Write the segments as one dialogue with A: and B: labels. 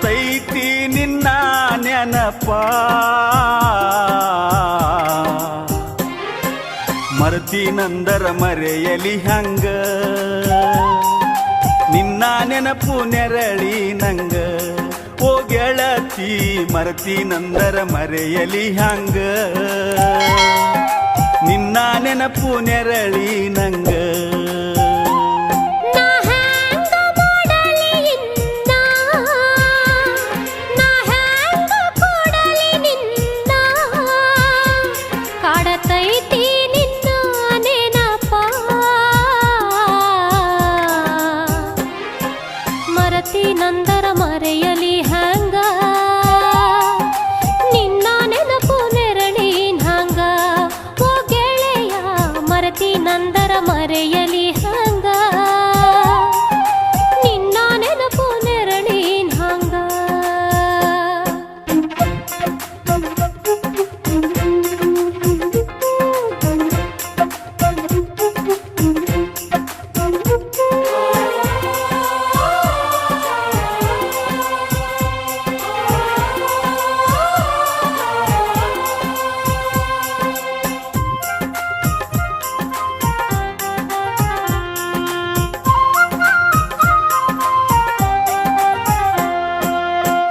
A: ಕಾಡತೈತಿ ನಿನ್ನ ನೆನಪ ಮರತೀನಂದರ ಮರೆಯಲಿ ಹಂಗ ನಿನ್ನ ನೆನಪು ನೆರಳಿ ನಂಗ ಓ ಗೆಳತಿ ಮರತೀನಂದರ ಮರೆಯಲಿ ಹಂಗ ನಿನ್ನ ನೆನಪು ನೆರಳಿ ನಂಗ
B: ನಂದರ ಮರೆಯಲಿ ಹಂಗ ನಿನ್ನ ನೆನಪು ನೆರಳಿನ ಹಂಗ ಓ ಗೆಳೆಯ ಮರತಿ ನಂದರ ಮರೆಯಲಿ ಹಂಗ ನಿನ್ನ ನೆನಪು ನೆರಳಿನ ಹಂಗ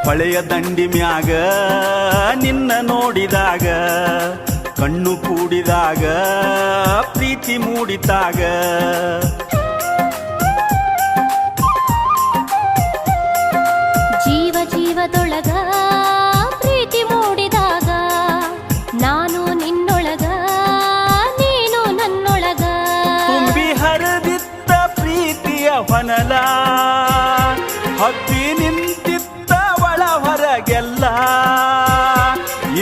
A: ಹೊಳೆಯ ದಂಡಿ ಮ್ಯಾಗ ನಿನ್ನ ನೋಡಿದಾಗ ಕಣ್ಣು ಕೂಡಿದಾಗ ಪ್ರೀತಿ ಮೂಡಿತಾಗ
B: ಜೀವ ಜೀವದೊಳಗ ಪ್ರೀತಿ ಮೂಡಿದಾಗ ನಾನು ನಿನ್ನೊಳಗ ನೀನು ನನ್ನೊಳಗ
A: ತುಂಬಿ ಹರಿದಿತ್ತ ಪ್ರೀತಿಯ ಹೊನಲ ಹಬ್ಬಿ ನಿಂತಿತ್ತ ಹೊರಗೆಲ್ಲ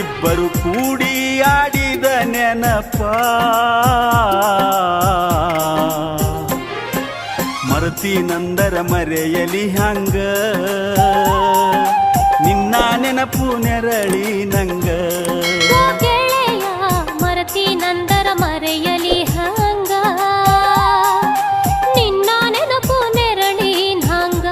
A: ಇಬ್ಬರು ಕೂಡಿ ಆಡಿದ ನೆನಪ ಮರತಿ ನಂದರ ಮರೆಯಲಿ ಹಂಗ ನಿನ್ನ ನೆನಪು ನೆರಳಿ ನಂಗ
B: ಗೆಳೆಯ ಮರತಿ ನಂದರ ಮರೆಯಲಿ ಹಂಗ ನಿನ್ನ ನೆನಪು ನೆರಳಿನ ಹಂಗ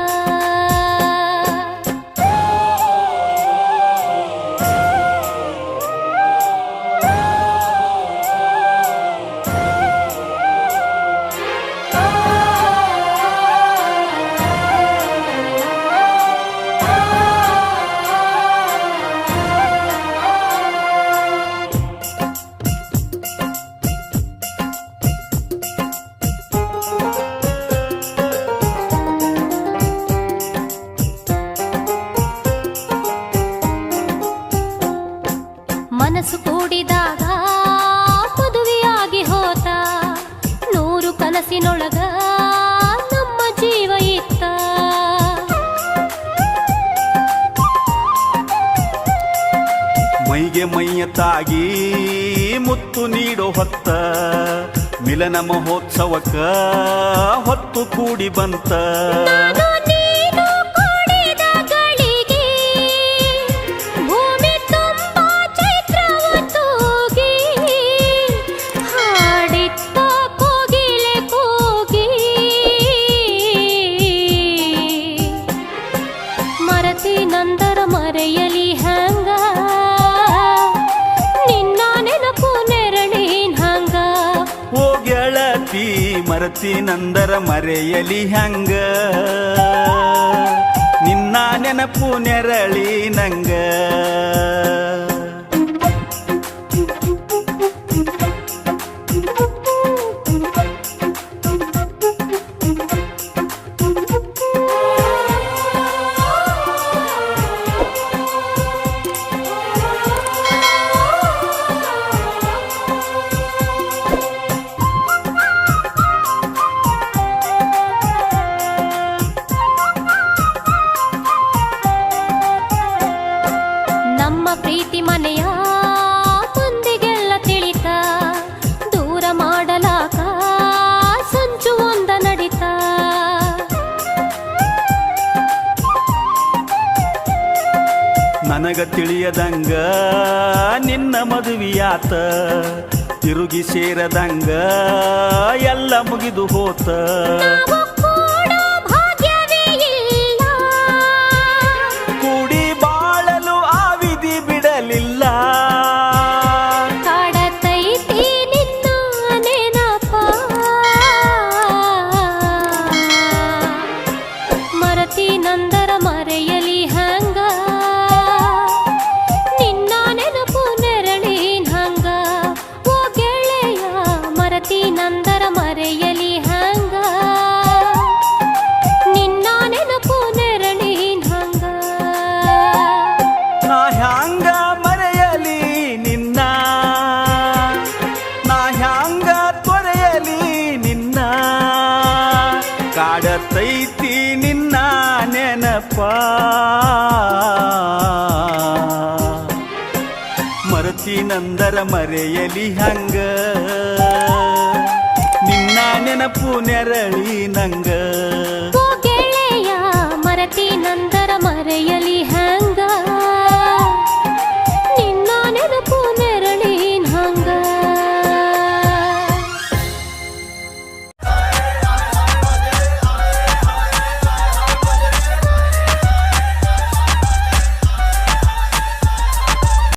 B: ಮನಸ್ಸು ಕೂಡಿದಾಗ ಮದುವೆಯಾಗಿ ಹೋತ 100 ಕನಸಿನೊಳಗ ನಮ್ಮ ಜೀವ ಇತ್ತ
A: ಮೈಗೆ ಮೈಯ ತಾಗಿ ಮುತ್ತು ನೀಡೋ ಹೊತ್ತ ಮಿಲನ ಮಹೋತ್ಸವಕ್ಕ ಹೊತ್ತು ಕೂಡಿ ಬಂತ
B: ನಾನು ನೀನು ಕೂಡಿದ ಗಳಿಗೆ ಭೂಮಿ ತುಂಬ ಚೈತ್ರವ ತೂಗಿ ಹಾಡಿತ್ತ ಕೋಗಿಲೆ ಕೂಗಿ ಮರತಿ ನಂದರ ಮರೆಯಲಿ ಹಂಗ ನಿನ್ನ ನೆನಪು ನೆರಳಿನ ಹಂಗ
A: ಓ ಗೆಳತಿ ಮರತಿ ನಂದರ ಮರೆಯಲಿ ಹಂಗ ನಿನ್ನ ನೆನಪು ನೆರಳಿ ನಂಗ
B: ನಮ್ಮ ಪ್ರೀತಿ ಮನೆಯ ಮಂದಿಗೆಲ್ಲ ತಿಳಿತ ದೂರ ಮಾಡಲಾಕ ಸಂಚು ಒಂದ ನಡಿತ
A: ನನಗ ತಿಳಿಯದಂಗ ನಿನ್ನ ಮದುವೆಯಾತ ತಿರುಗಿ ಸೇರದಂಗ ಎಲ್ಲ ಮುಗಿದು ಹೋತ
B: ನಾವು ಕೂಡ ಭಾಗ್ಯವೇ ಇಲ್ಲ
A: ಮರಿತೀನಂದರ ಮರೆಯಲಿ ಹಂಗ ನಿನ್ನ ನೆನಪು ನೆರಳಿ ನಂಗ
B: ಓ ಗೆಳೆಯ ಮರತಿ ನಂದರ ಮರೆಯಲಿ ಹ್ಯಾಂಗ